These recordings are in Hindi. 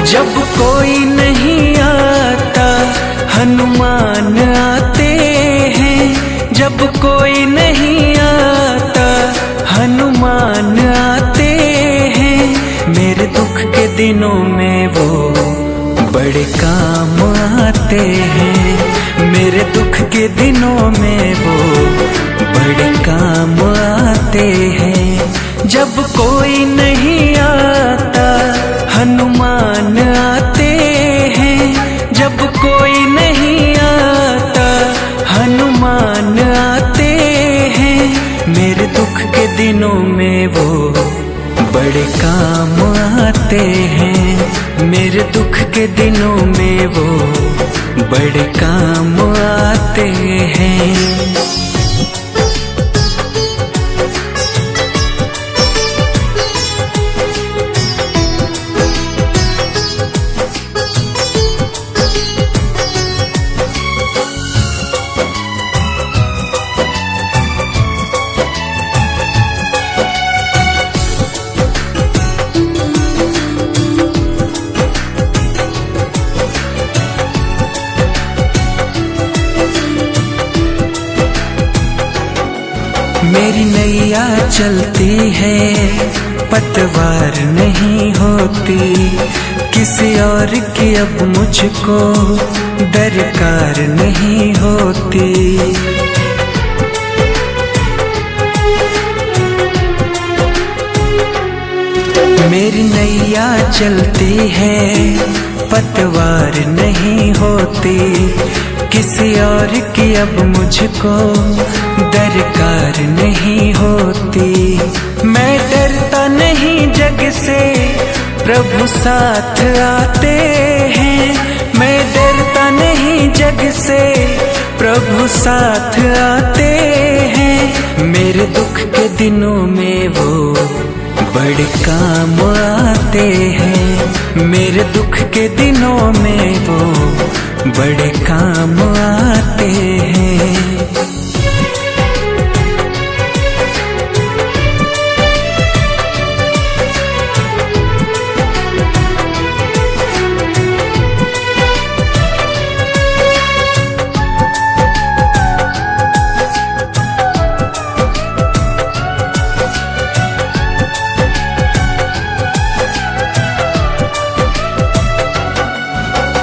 जब कोई नहीं आता हनुमान आते हैं, जब कोई नहीं आता हनुमान आते हैं। मेरे दुख के दिनों में वो बड़े काम आते हैं, मेरे दुख के दिनों में वो बड़े काम आते हैं। जब कोई नहीं आता हनुमान आते हैं, जब कोई नहीं आता हनुमान आते हैं। मेरे दुख के दिनों में वो बड़े काम आते हैं, मेरे दुख के दिनों में वो बड़े काम आते हैं। मेरी नैया चलती है पतवार नहीं होती, किसी और की अब मुझको दरकार नहीं होती। मेरी नैया चलती है पतवार नहीं होती, किसी और की अब मुझको दरकार नहीं होती। मैं डरता नहीं जग से, प्रभु साथ आते हैं। मैं डरता नहीं जग से, प्रभु साथ आते हैं। मेरे दुख के दिनों में वो बड़े काम आते हैं, मेरे दुख के दिनों में वो बड़े काम आते हैं।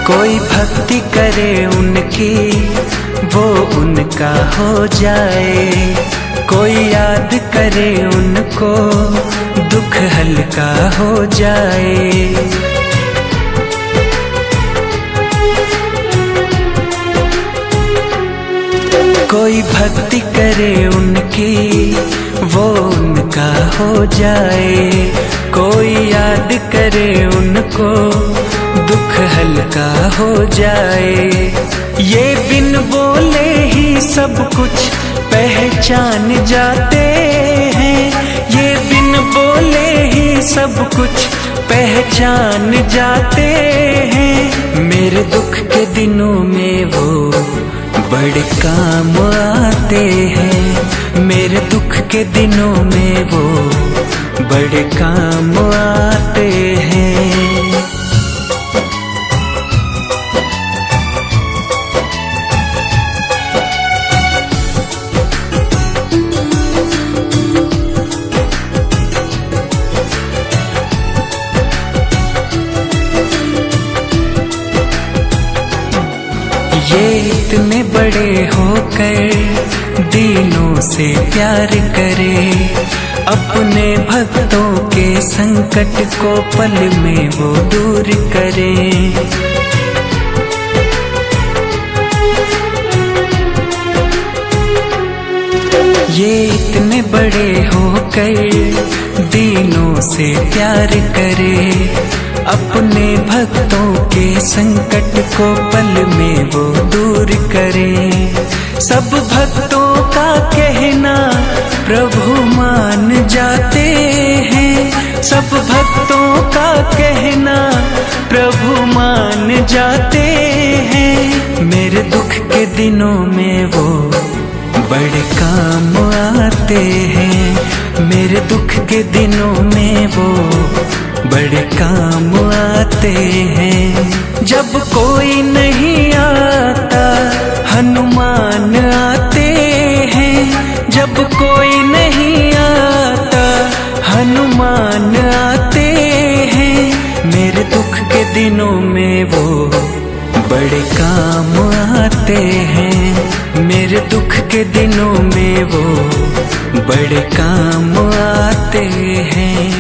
कोई भक्ति करे उनकी वो उनका हो जाए, कोई याद करे उनको दुख हल्का हो जाए। कोई भक्ति करे उनकी वो उनका हो जाए, कोई याद करे उनको दुख हल्का हो जाए। ये बिन बोले ही सब कुछ पहचान जाते हैं, ये बिन बोले ही सब कुछ पहचान जाते हैं। मेरे दुख के दिनों में वो बड़े काम आते हैं, मेरे दुख के दिनों में वो बड़े काम आते हैं। ये इतने बड़े होकर दीनों से प्यार करे, अपने भक्तों के संकट को पल में वो दूर करे। ये इतने बड़े होकर दीनों से प्यार करे, अपने भक्तों के संकट को पल में वो दूर करे। सब भक्तों का कहना प्रभु मान जाते हैं, सब भक्तों का कहना प्रभु मान जाते हैं। मेरे दुख के दिनों में वो बड़े काम आते हैं, मेरे दुख के दिनों में वो बड़े काम आते हैं। जब कोई नहीं आता हनुमान आते हैं, जब कोई नहीं आता हनुमान आते हैं। मेरे दुख के दिनों में वो बड़े काम आते हैं, मेरे दुख के दिनों में वो बड़े काम आते हैं।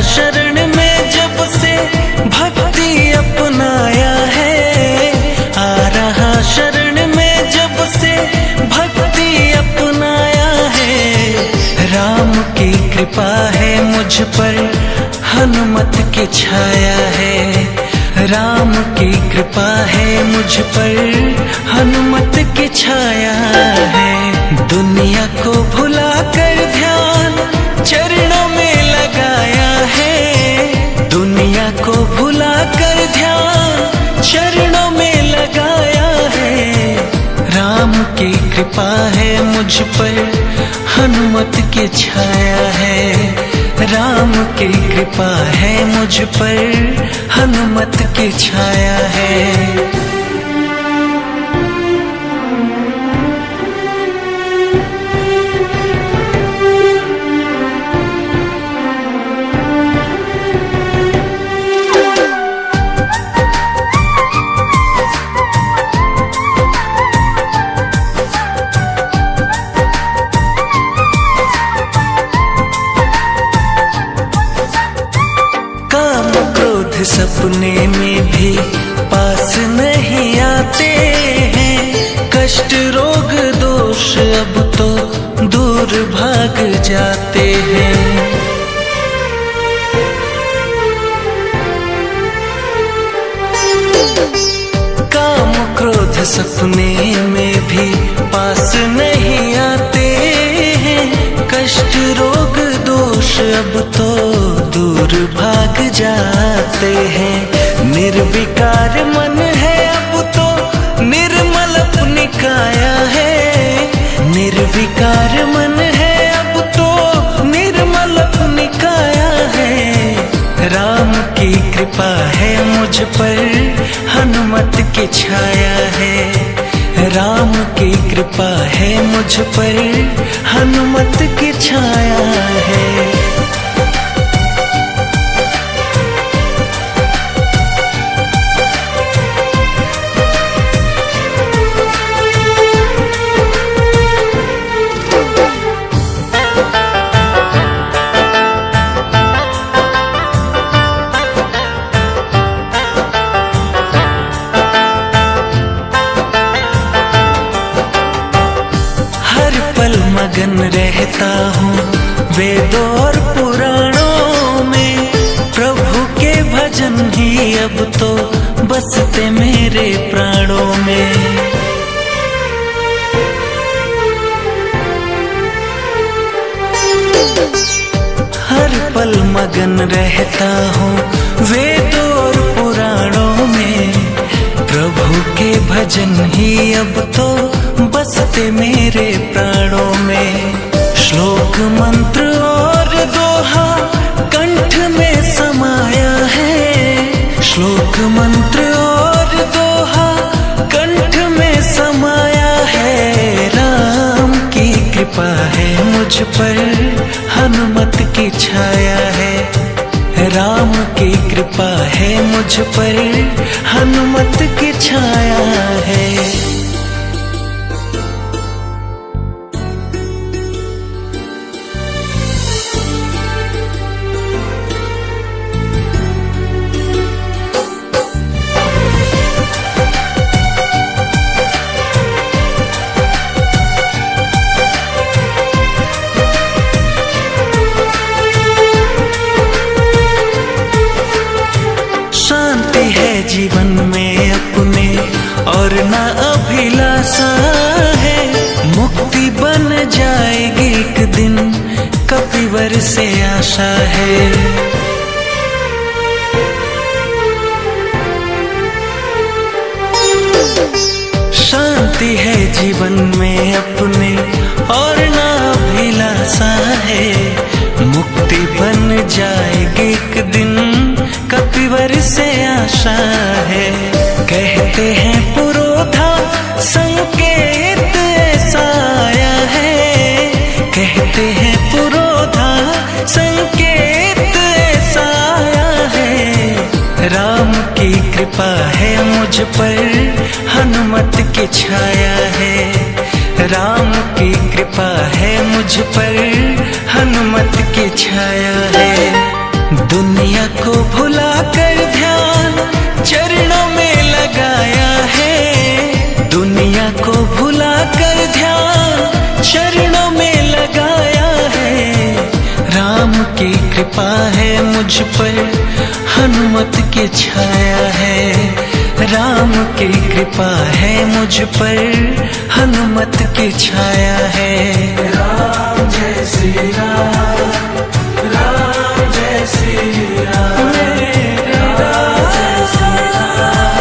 शरण में जब से भक्ति अपनाया है, आ रहा शरण में जब से भक्ति अपनाया है। राम की कृपा है मुझ पर, हनुमत की छाया है। राम की कृपा है मुझ पर, हनुमत की छाया है। दुनिया को भुला कर ध्यान चरणों में लगाया है, दुनिया को भुला कर ध्यान चरणों में लगाया है। राम की कृपा है मुझ पर, हनुमत की छाया है। राम की कृपा है मुझ पर, हनुमत की छाया है। सपने में भी पास नहीं आते हैं, कष्ट रोग दोष अब तो दूर भाग जाते हैं। काम क्रोध सपने में भी पास नहीं आते हैं, कष्ट रोग दोष अब तो दूर भाग जाते हैं। निर्विकार मन है अब तो निर्मल अपनी काया है, निर्विकार मन है अब तो निर्मल अपनी काया है। राम की कृपा है मुझ पर, हनुमत की छाया है। राम की कृपा है मुझ पर, हनुमत की छाया है। मगन रहता हूँ वेदों और पुराणों में, प्रभु के भजन ही अब तो बसते मेरे प्राणों में। हर पल मगन रहता हूँ वेदों और पुराणों में, प्रभु के भजन ही अब तो बसते मेरे प्राणों में। श्लोक मंत्र और दोहा कंठ में समाया है, श्लोक मंत्र और दोहा कंठ में समाया है। राम की कृपा है मुझ पर, हनुमत की छाया है। राम की कृपा है मुझ पर, हनुमत की छाया है। अभिलाषा है, मुक्ति बन जाएगी एक दिन, कपिवर से आशा है। शांति है जीवन में अपने और ना अभिलाषा है, मुक्ति बन जाएगी एक दिन, कपिवर से आशा है। कहते हैं पुरोधा संकेत ऐसा आया है, कहते हैं पुरोधा संकेत ऐसा आया है। राम की कृपा है मुझ पर, हनुमत की छाया है। राम की कृपा है मुझ पर, हनुमत की छाया है। दुनिया को भुलाकर ध्यान चरणों में लगाया है, दुनिया को भुलाकर ध्यान चरणों में लगाया है। राम की कृपा है मुझ पर, हनुमत की छाया है। राम की कृपा है मुझ पर, हनुमत की छाया है। राम जय श्री राम, राम जय श्री राम, राम जय श्री राम,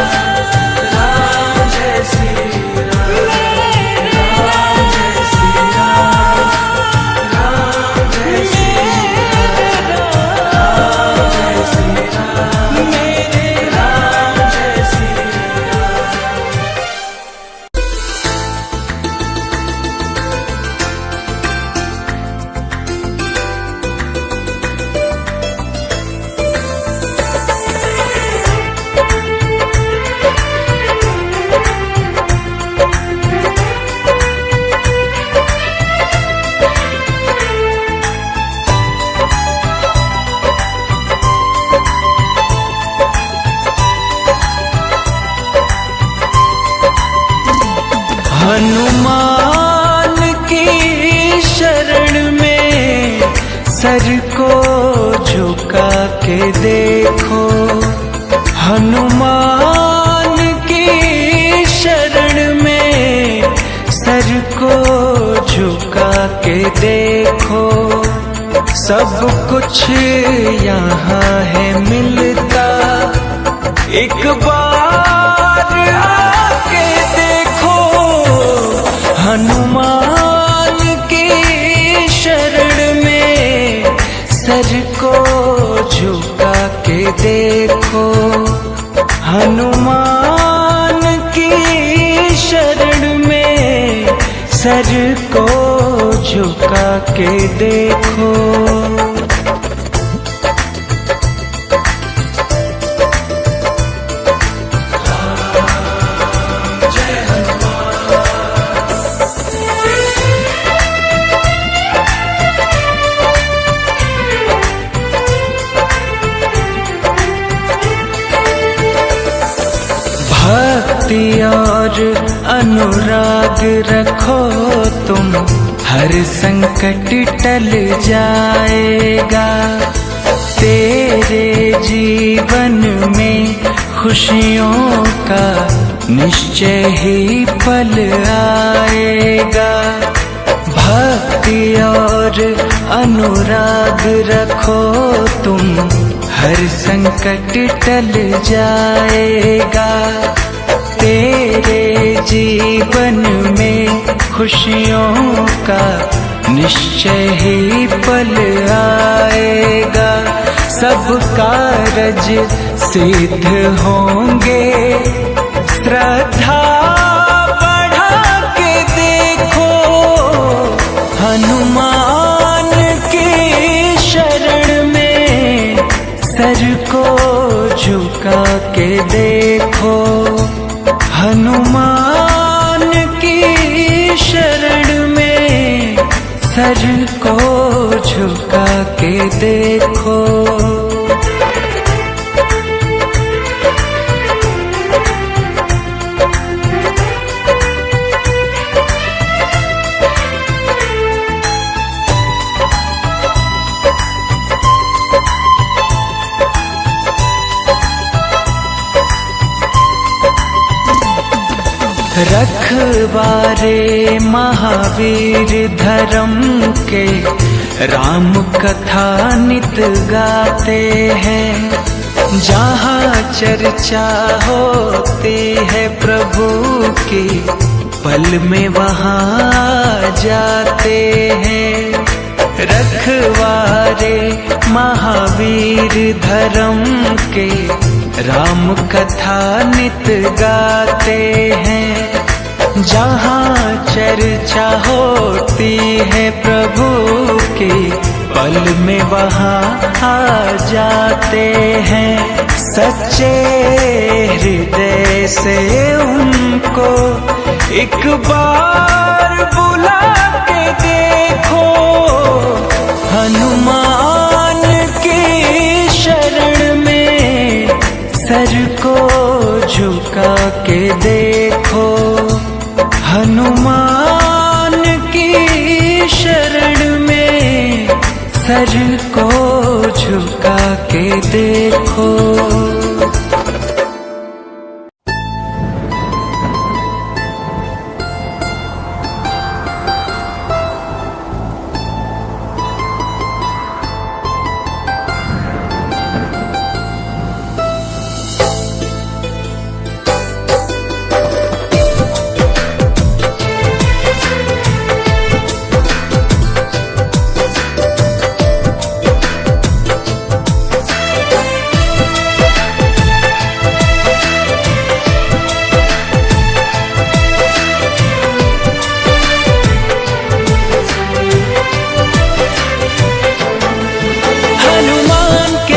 राम जय श्री राम, राम जय श्री राम, राम जय श्री राम, राम जय श्री राम, मेरे राम जय श्री राम। हनुमान की शरण में सर को झुका के देखो, हनुमान की शरण में सर को झुका के देखो। सब कुछ यहाँ है मिलता, एक बार आके देखो। हनुमान की शरण में सर को झुका के देखो, हनुमान की शरण में सर को झुका के देखो। भक्ति और अनुराग रखो तुम, हर संकट टल जाएगा। तेरे जीवन में खुशियों का निश्चय ही पल आएगा। भक्ति और अनुराग रखो तुम, हर संकट टल जाएगा। तेरे जीवन में खुशियों का निश्चय ही पल आएगा। सब कारज सिद्ध होंगे, श्रद्धा बढ़ा के देखो। हनुमान की शरण में सर को झुका के देखो। हनुमान की शरण में सर को झुका के देखो। रखवारे महावीर धर्म के राम कथा नित गाते हैं। जहाँ चर्चा होती है प्रभु की, पल में वहाँ जाते हैं। रखवारे महावीर धर्म के राम कथा नित गाते हैं। जहाँ चर्चा होती है प्रभु की, पल में वहाँ आ जाते हैं। सच्चे हृदय से उनको एक बार बुला के देखो। हनुमान की शरण में सर को झुका के देखो। हनुमान की शरण में सर को झुका के देखो।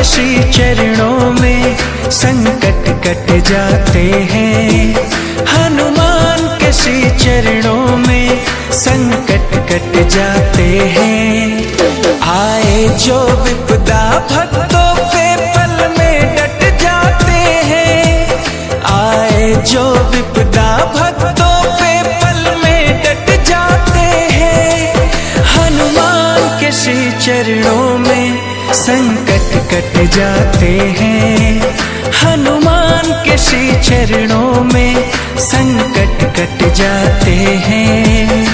श्री चरणों में संकट कट जाते हैं। हनुमान के श्री चरणों में संकट कट जाते हैं। आए जो विपदा भक्तों पे पल में डट जाते हैं। आए जो विपदा भक्तों पे पल में डट जाते हैं। हनुमान के श्री चरणों में संकट कट जाते हैं। हनुमान के श्री चरणों में संकट कट जाते हैं।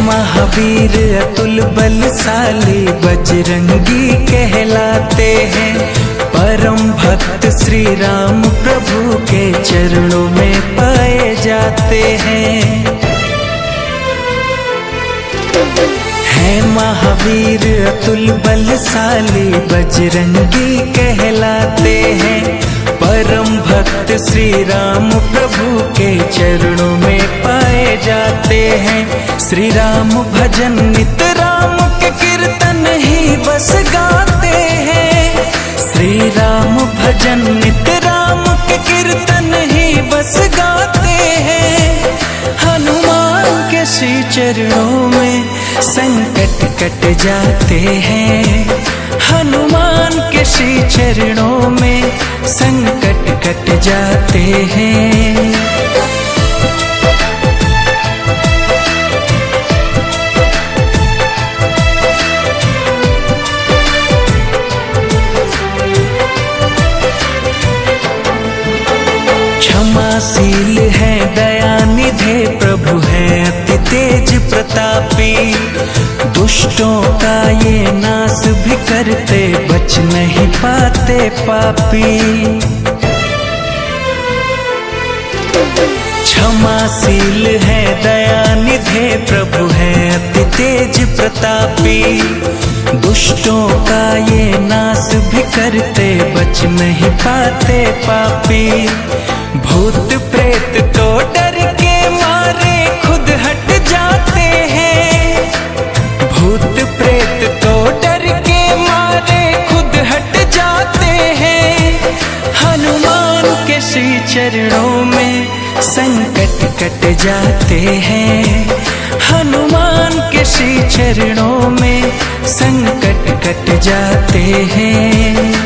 महावीर अतुल बलशाली बजरंगी कहलाते हैं। परम भक्त श्री राम प्रभु के चरणों में पाए जाते हैं। महावीर अतुल बलशाली बजरंगी कहलाते हैं। परम भक्त श्री राम प्रभु के चरणों में पाए जाते हैं। श्री राम भजन नित राम के कीर्तन ही बस गाते हैं। श्री राम भजन नित राम के कीर्तन ही बस गाते हैं। हनुमान के श्री चरणों में संकट कट जाते हैं। हनुमान के श्री चरणों में संकट कट जाते हैं। क्षमाशील है दयानिधे प्रभु है अति तेज प्रतापी। दुष्टों का ये नाश भी करते बच नहीं पाते पापी। क्षमाशील है दयानिधे प्रभु है अति तेज प्रतापी। दुष्टों का ये नाश भी करते बच नहीं पाते पापी। भूत प्रेत तो डर के मारे खुद हट जाते हैं। भूत प्रेत तो डर के मारे खुद हट जाते हैं। हनुमान के श्री चरणों में संकट कट जाते हैं। हनुमान चरणों में संकट कट जाते हैं।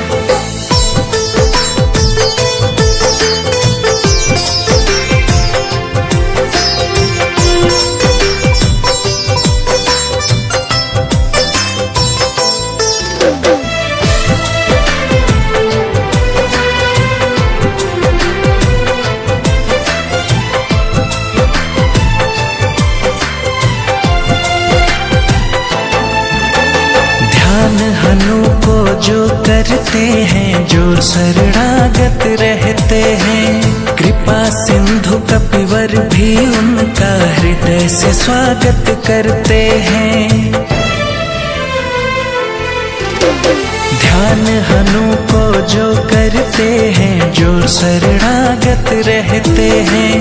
हनु को जो करते हैं, जो शरणागत रहते हैं, कृपा सिंधु कपिवर भी उनका हृदय से स्वागत करते हैं। ध्यान हनु को जो करते हैं, जो शरणागत रहते हैं,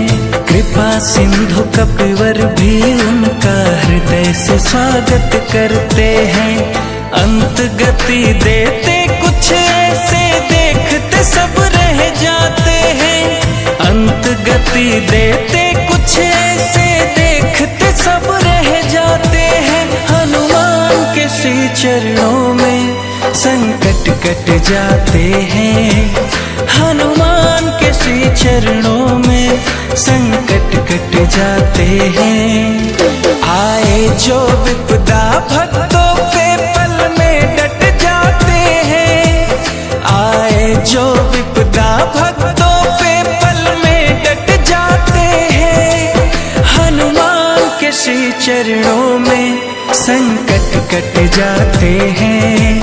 कृपा सिंधु कपिवर भी उनका हृदय से स्वागत करते हैं। अंत गति देते कुछ ऐसे, देखते सब रह जाते हैं। अंत गति देते कुछ ऐसे, देखते सब रह जाते हैं। हनुमान के श्री चरणों में संकट कट जाते हैं। हनुमान के श्री चरणों में संकट कट जाते हैं। आए जो विपदा भक्तों पे डट जाते हैं। आए जो विपदा भक्तों पे पल में डट जाते हैं। हनुमान के श्री चरणों में संकट कट जाते हैं।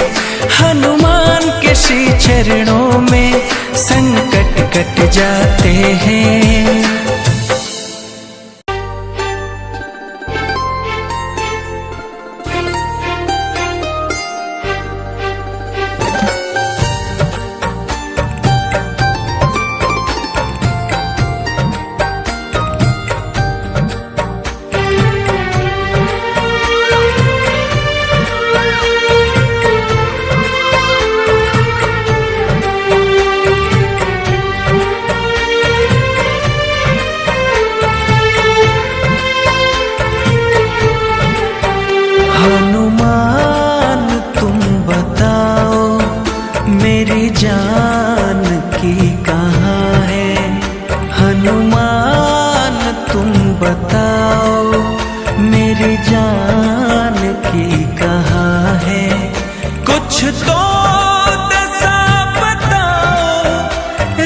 हनुमान के श्री चरणों में संकट कट जाते हैं। हनुमान तुम बताओ मेरी जान की कहाँ है। हनुमान तुम बताओ मेरी जान की कहाँ है। कुछ तो दशा बताओ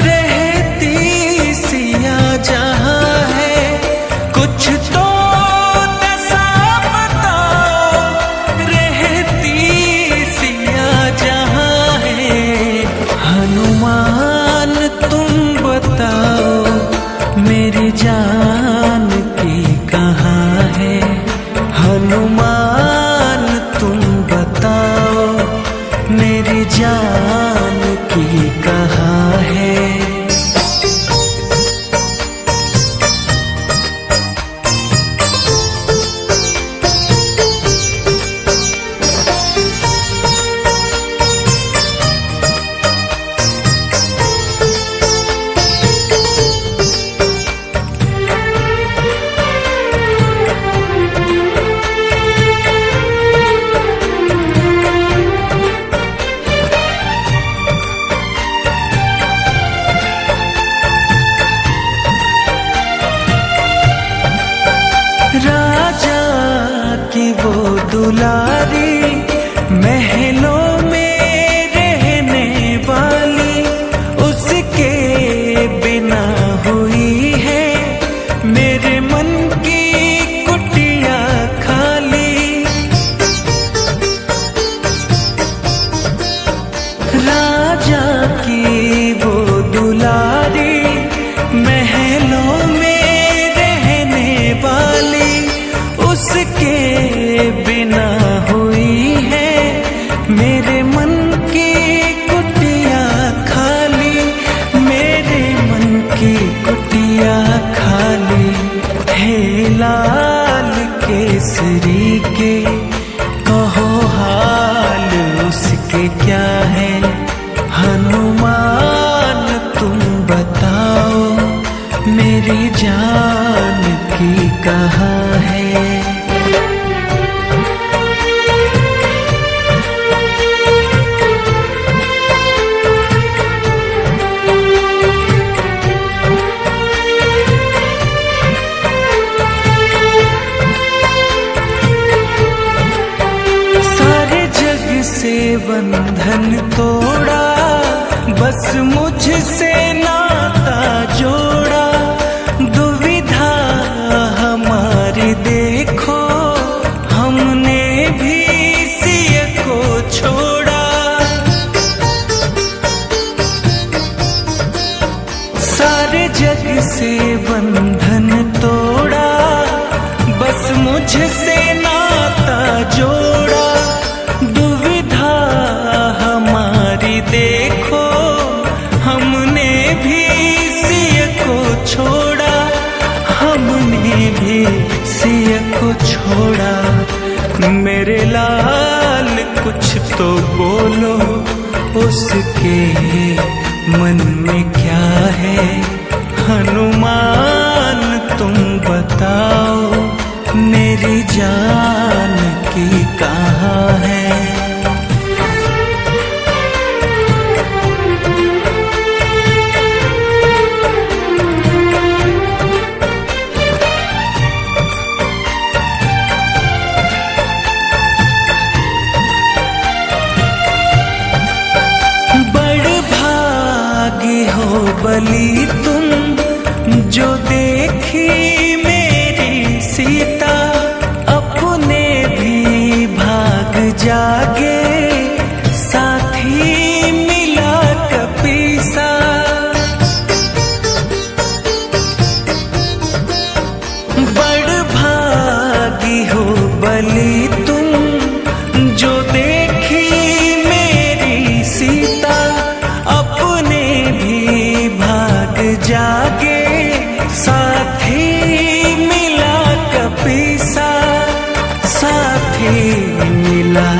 रहती सिया जहाँ है। कुछ तो मेरी जान की कहाँ है। हनुमान तुम बताओ मेरी जान की कहाँ है। राजा की वो दुलारी महलों में रहने वाली, उसके बिना हुई है मेरे मन की कुटिया खाली। राजा की वो दुलारी महलों में रहने वाली, उसके बिना हुई है मेरे मन की कुटिया खाली। मेरे मन की कुटिया खाली है। लाल केसरी के कहो हाल उसके क्या है। हनुमान तुम बताओ मेरी जान की कहाँ है। बंधन तोड़ा, बस मुझसे नाता जोड़ा। दुविधा हमारी देखो, हमने भी सिय को छोड़ा। सारे जग से बंधन तोड़ा, बस मुझसे नाता जोड़ा। दुविधा हमारी देखो, हमने भी सिय को छोड़ा। हमने भी सिय को छोड़ा। मेरे लाल कुछ तो बोलो, उसके मन में क्या है। हनुमान तुम बताओ, मेरी जान की कहाँ है। हो बलि तुम जो देखी मेरी सीता, अपने भी भाग जागे साथी मिला कपीसा। बड़ भागी हो बलि तुम जो देखी मेरी सीता, अपने भी भाग जागे साथी मिला कपीसा। साथी मिला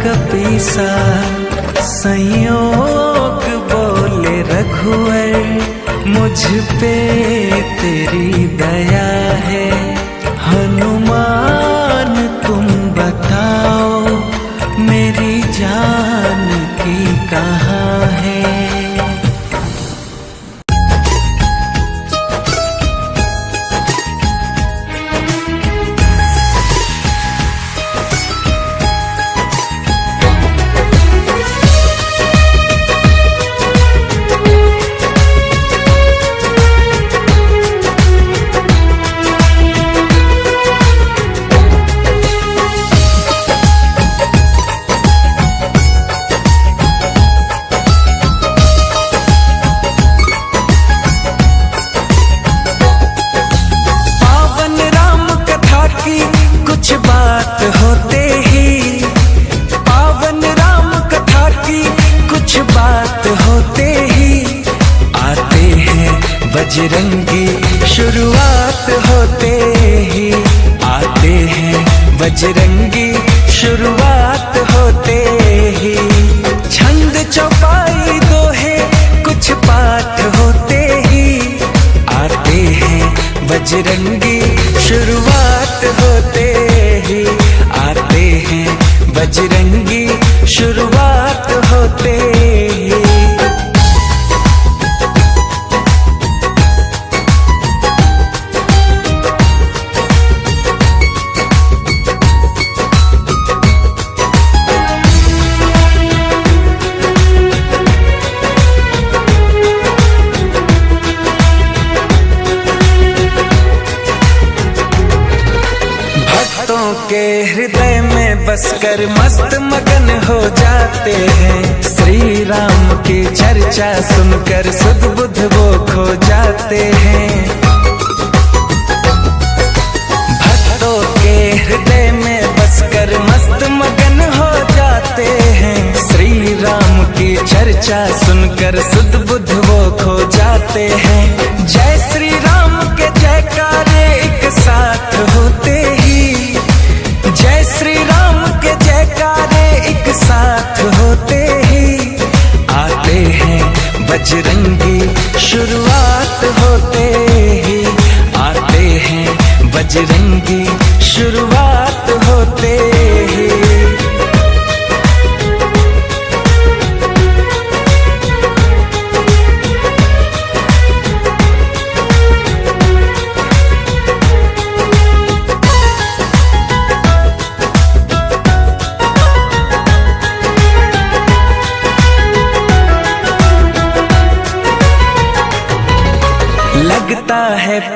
कपीसा। संयोग बोले रघुवर, मुझ पे तेरी दया है। हनुमान तुम बताओ, मेरी जान की कहाँ है। कुछ बात होते ही, पावन राम कथा की कुछ बात होते ही, आते हैं बजरंगी शुरुआत होते ही। आते हैं बजरंगी शुरुआत होते ही। छंद चौपाई दोहे कुछ पाठ होते ही, आते हैं बजरंगी शुरुआत होते ही। आते हैं बजरंगी शुरुआत होते ही। के हृदय में बसकर मस्त मगन हो जाते हैं। श्री राम की चर्चा सुनकर सुध बुध वो खो जाते हैं। भक्तों के हृदय में बसकर मस्त मगन हो जाते हैं। श्री राम की चर्चा सुनकर सुध बुध वो खो जाते हैं। जय श्री राम के जयकारे एक साथ होते ही, जय श्री राम के जयकारे एक साथ होते ही। आते हैं बजरंगी शुरुआत होते ही। आते हैं बजरंगी शुरुआत होते ही।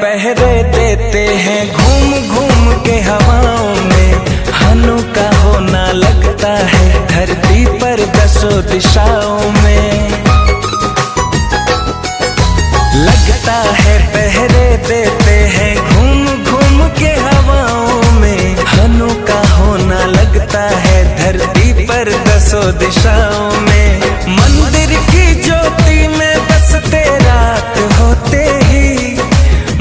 पहरे देते हैं घूम घूम के हवाओं में। हनु का होना लगता है धरती पर दसों दिशाओं में। लगता है पहरे देते हैं घूम घूम के हवाओं में। हनु का होना लगता है धरती पर दसों दिशाओं में। मंदिर की ज्योति में बसते रात होते ही,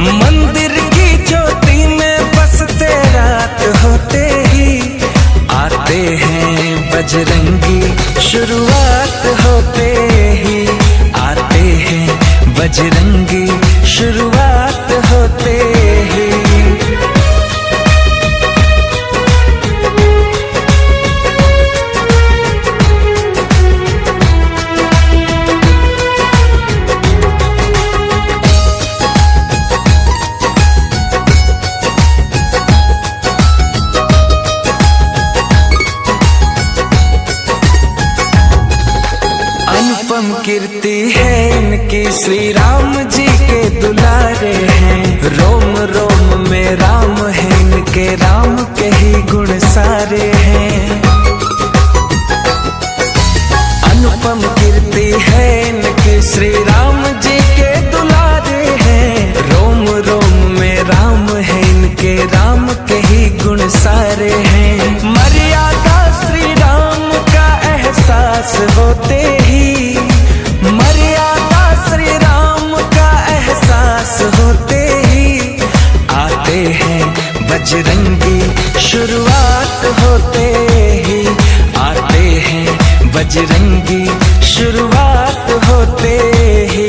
मंदिर की ज्योति में बसते रात होते ही आते हैं बजरंगी शुरुआत होते ही। आते हैं बजरंगी शुरुआत होते ही। अनुपम कीर्ति है इनकी, श्री राम जी के दुलारे हैं। रोम रोम में राम है इनके, राम के ही गुण सारे हैं। अनुपम कीर्ति है इनकी, श्री राम जी के दुलारे हैं। रोम रोम में राम है इनके, राम के ही गुण सारे हैं। मर्यादा श्री राम का एहसास होते ही, मर्यादा श्री राम का एहसास होते ही आते हैं बजरंगी शुरुआत होते ही। आते हैं बजरंगी शुरुआत होते ही।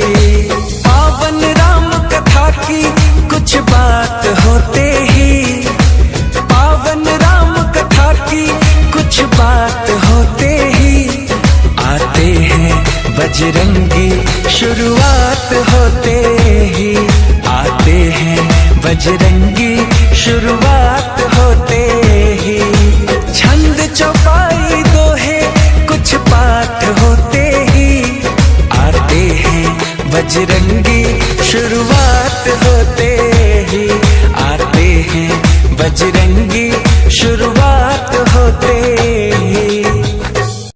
पावन राम कथा की कुछ बात होते ही, पावन राम कथा की कुछ बात होते ही आते हैं बजरंगी शुरुआत होते ही। आते हैं बजरंगी शुरुआत होते ही। छंद चौपाई दोहे कुछ पाठ होते ही आते हैं बजरंगी शुरुआत होते ही। आते हैं बजरंगी शुरुआत